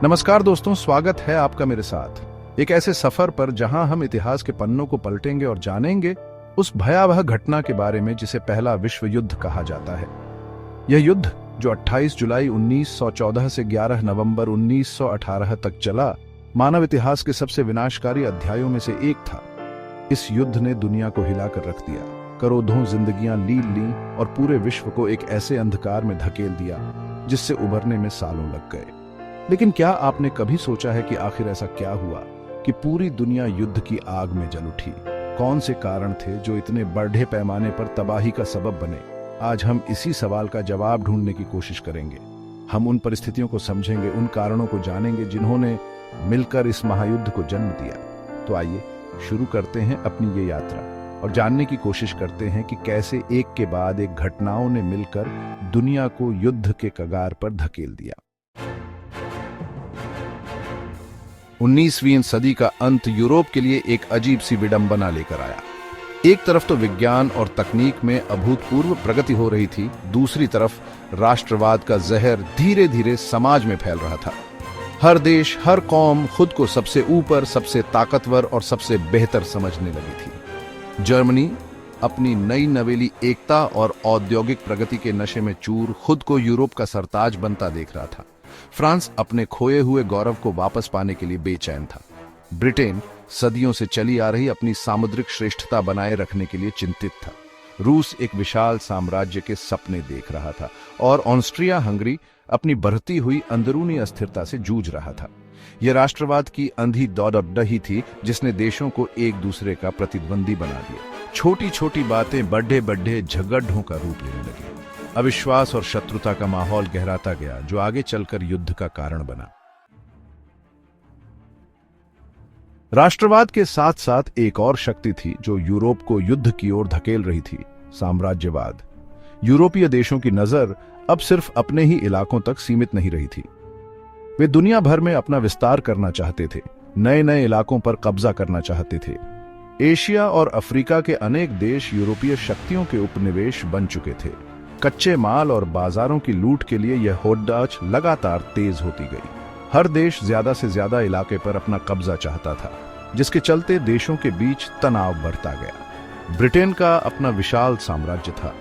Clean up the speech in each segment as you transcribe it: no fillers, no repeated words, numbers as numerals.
नमस्कार दोस्तों, स्वागत है आपका मेरे साथ एक ऐसे सफर पर जहां हम इतिहास के पन्नों को पलटेंगे और जानेंगे उस भयावह घटना के बारे में जिसे पहला विश्व युद्ध कहा जाता है। यह युद्ध जो 28 जुलाई 1914 से 11 नवंबर 1918 तक चला, मानव इतिहास के सबसे विनाशकारी अध्यायों में से एक था। इस युद्ध ने दुनिया को हिलाकर रख दिया, करोड़ों जिंदगियां लील ली और पूरे विश्व को एक ऐसे अंधकार में धकेल दिया जिससे उभरने में सालों लग गए। लेकिन क्या आपने कभी सोचा है कि आखिर ऐसा क्या हुआ कि पूरी दुनिया युद्ध की आग में जल उठी? कौन से कारण थे जो इतने बड़े पैमाने पर तबाही का सबब बने? आज हम इसी सवाल का जवाब ढूंढने की कोशिश करेंगे। हम उन परिस्थितियों को समझेंगे, उन कारणों को जानेंगे जिन्होंने मिलकर इस महायुद्ध को जन्म दिया। तो आइए शुरू करते हैं अपनी ये यात्रा और जानने की कोशिश करते हैं कि कैसे एक के बाद एक घटनाओं ने मिलकर दुनिया को युद्ध के कगार पर धकेल दिया। 19वीं सदी का अंत यूरोप के लिए एक अजीब सी विडंबना लेकर आया। एक तरफ तो विज्ञान और तकनीक में अभूतपूर्व प्रगति हो रही थी, दूसरी तरफ राष्ट्रवाद का जहर धीरे धीरे समाज में फैल रहा था। हर देश, हर कौम खुद को सबसे ऊपर, सबसे ताकतवर और सबसे बेहतर समझने लगी थी। जर्मनी अपनी नई नवेली एकता और औद्योगिक प्रगति के नशे में चूर खुद को यूरोप का सरताज बनता देख रहा था। फ्रांस अपने खोए हुए गौरव को वापस पाने के लिए बेचैन था। ब्रिटेन सदियों से चली आ रही अपनी सामुद्रिक श्रेष्ठता बनाए रखने के लिए चिंतित था। रूस एक विशाल साम्राज्य के सपने देख रहा था और ऑस्ट्रिया हंगरी अपनी बढ़ती हुई अंदरूनी अस्थिरता से जूझ रहा था। यह राष्ट्रवाद की अंधी दौड़ थी जिसने देशों को एक दूसरे का प्रतिद्वंदी बना दिया। छोटी छोटी बातें बड़े बड़े झगड़ों का रूप लेने लगी। अविश्वास और शत्रुता का माहौल गहराता गया, जो आगे चलकर युद्ध का कारण बना। राष्ट्रवाद के साथ साथ एक और शक्ति थी जो यूरोप को युद्ध की ओर धकेल रही थी, साम्राज्यवाद। यूरोपीय देशों की नजर अब सिर्फ अपने ही इलाकों तक सीमित नहीं रही थी। वे दुनिया भर में अपना विस्तार करना चाहते थे, नए नए इलाकों पर कब्जा करना चाहते थे। एशिया और अफ्रीका के अनेक देश यूरोपीय शक्तियों के उपनिवेश बन चुके थे। कच्चे माल और बाजारों की लूट के लिए यह होड़ताछ लगातार तेज होती गई। हर देश ज्यादा से ज्यादा इलाके पर अपना कब्जा चाहता था, जिसके चलते देशों के बीच तनाव बढ़ता गया। ब्रिटेन का अपना विशाल साम्राज्य था,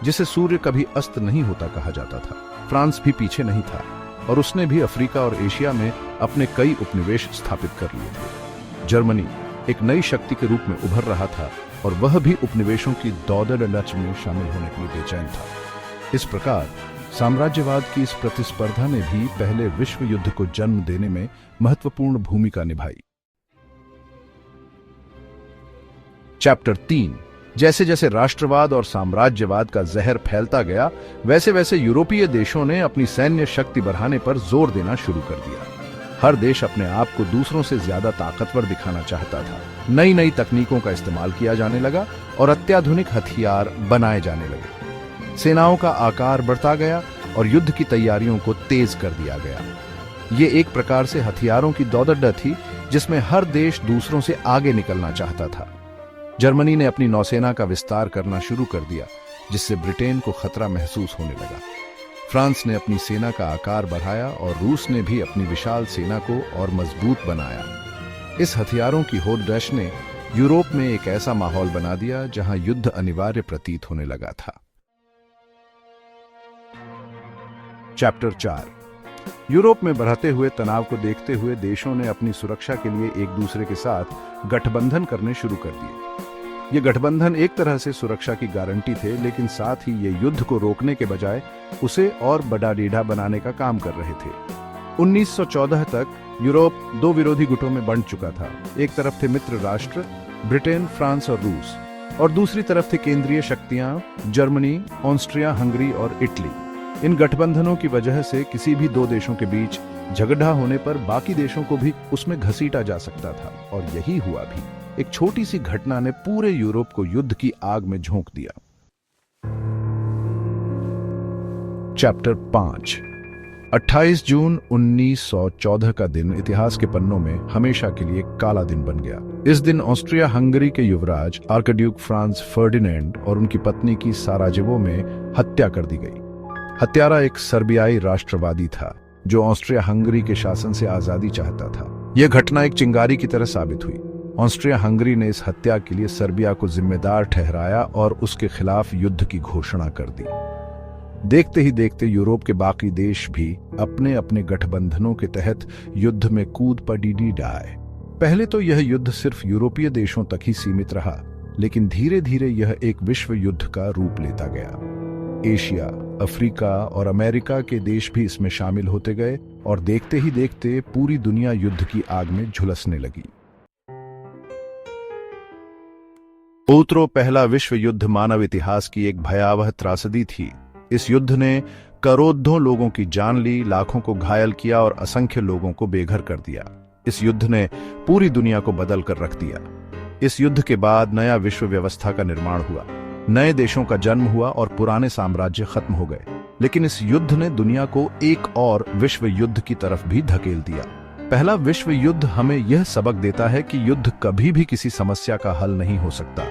जिसे सूर्य कभी अस्त नहीं होता कहा जाता था। फ्रांस भी पीछे नहीं था और उसने भी अफ्रीका और एशिया में अपने कई उपनिवेश स्थापित कर लिए थे। जर्मनी एक नई शक्ति के रूप में उभर रहा था और वह भी उपनिवेशों की दौड़-धूप में शामिल होने के लिए बेचैन था। इस प्रकार साम्राज्यवाद की इस प्रतिस्पर्धा ने भी पहले विश्व युद्ध को जन्म देने में महत्वपूर्ण भूमिका निभाई। चैप्टर 3। जैसे जैसे राष्ट्रवाद और साम्राज्यवाद का जहर फैलता गया, वैसे वैसे यूरोपीय देशों ने अपनी सैन्य शक्ति बढ़ाने पर जोर देना शुरू कर दिया। हर देश अपने आप को दूसरों से ज्यादा ताकतवर दिखाना चाहता था। नई नई तकनीकों का इस्तेमाल किया जाने लगा और अत्याधुनिक हथियार बनाए जाने लगे। सेनाओं का आकार बढ़ता गया और युद्ध की तैयारियों को तेज कर दिया गया। ये एक प्रकार से हथियारों की दौड़ थी जिसमें हर देश दूसरों से आगे निकलना चाहता था। जर्मनी ने अपनी नौसेना का विस्तार करना शुरू कर दिया, जिससे ब्रिटेन को खतरा महसूस होने लगा। फ्रांस ने अपनी सेना का आकार बढ़ाया और रूस ने भी अपनी विशाल सेना को और मजबूत बनाया। इस हथियारों की होड़ ने यूरोप में एक ऐसा माहौल बना दिया जहां युद्ध अनिवार्य प्रतीत होने लगा था। चैप्टर 4। यूरोप में बढ़ते हुए तनाव को देखते हुए देशों ने अपनी सुरक्षा के लिए एक दूसरे के साथ गठबंधन करने शुरू कर दिए। ये गठबंधन एक तरह से सुरक्षा की गारंटी थे, लेकिन साथ ही ये युद्ध को रोकने के बजाय उसे और बड़ा रीढ़ा बनाने का काम कर रहे थे। 1914 तक यूरोप दो विरोधी गुटों में बंट चुका था। एक तरफ थे मित्र राष्ट्र ब्रिटेन, फ्रांस और रूस, और दूसरी तरफ थे केंद्रीय शक्तियां जर्मनी, ऑस्ट्रिया हंगरी और इटली। इन गठबंधनों की वजह से किसी भी दो देशों के बीच झगड़ा होने पर बाकी देशों को भी उसमें घसीटा जा सकता था, और यही हुआ भी। एक छोटी सी घटना ने पूरे यूरोप को युद्ध की आग में झोंक दिया। चैप्टर 5। 28 जून 1914 का दिन इतिहास के पन्नों में हमेशा के लिए काला दिन बन गया। इस दिन ऑस्ट्रिया हंगरी के युवराज आर्कड्यूक फ्रांस फर्डिनेंड और उनकी पत्नी की साराजेवो में हत्या कर दी गई। हत्यारा एक सर्बियाई राष्ट्रवादी था जो ऑस्ट्रिया हंगरी के शासन से आजादी चाहता था। यह घटना एक चिंगारी की तरह साबित हुई। ऑस्ट्रिया हंगरी ने इस हत्या के लिए सर्बिया को जिम्मेदार ठहराया और उसके खिलाफ युद्ध की घोषणा कर दी। देखते ही देखते यूरोप के बाकी देश भी अपने अपने गठबंधनों के तहत युद्ध में कूद पड़ी आए। पहले तो यह युद्ध सिर्फ यूरोपीय देशों तक ही सीमित रहा, लेकिन धीरे धीरे यह एक विश्व युद्ध का रूप लेता गया। एशिया, अफ्रीका और अमेरिका के देश भी इसमें शामिल होते गए और देखते ही देखते पूरी दुनिया युद्ध की आग में झुलसने लगी। उत्तरो पहला विश्व युद्ध मानव इतिहास की एक भयावह त्रासदी थी। इस युद्ध ने करोड़ों लोगों की जान ली, लाखों को घायल किया और असंख्य लोगों को बेघर कर दिया। इस युद्ध ने पूरी दुनिया को बदल कर रख दिया। इस युद्ध के बाद नया विश्व व्यवस्था का निर्माण हुआ, नए देशों का जन्म हुआ और पुराने साम्राज्य खत्म हो गए। लेकिन इस युद्ध ने दुनिया को एक और विश्व युद्ध की तरफ भी धकेल दिया। पहला विश्व युद्ध हमें यह सबक देता है कि युद्ध कभी भी किसी समस्या का हल नहीं हो सकता।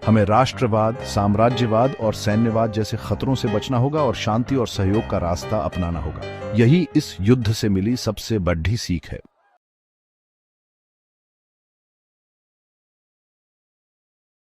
हमें राष्ट्रवाद, साम्राज्यवाद और सैन्यवाद जैसे खतरों से बचना होगा और शांति और सहयोग का रास्ता अपनाना होगा। यही इस युद्ध से मिली सबसे बड़ी सीख है।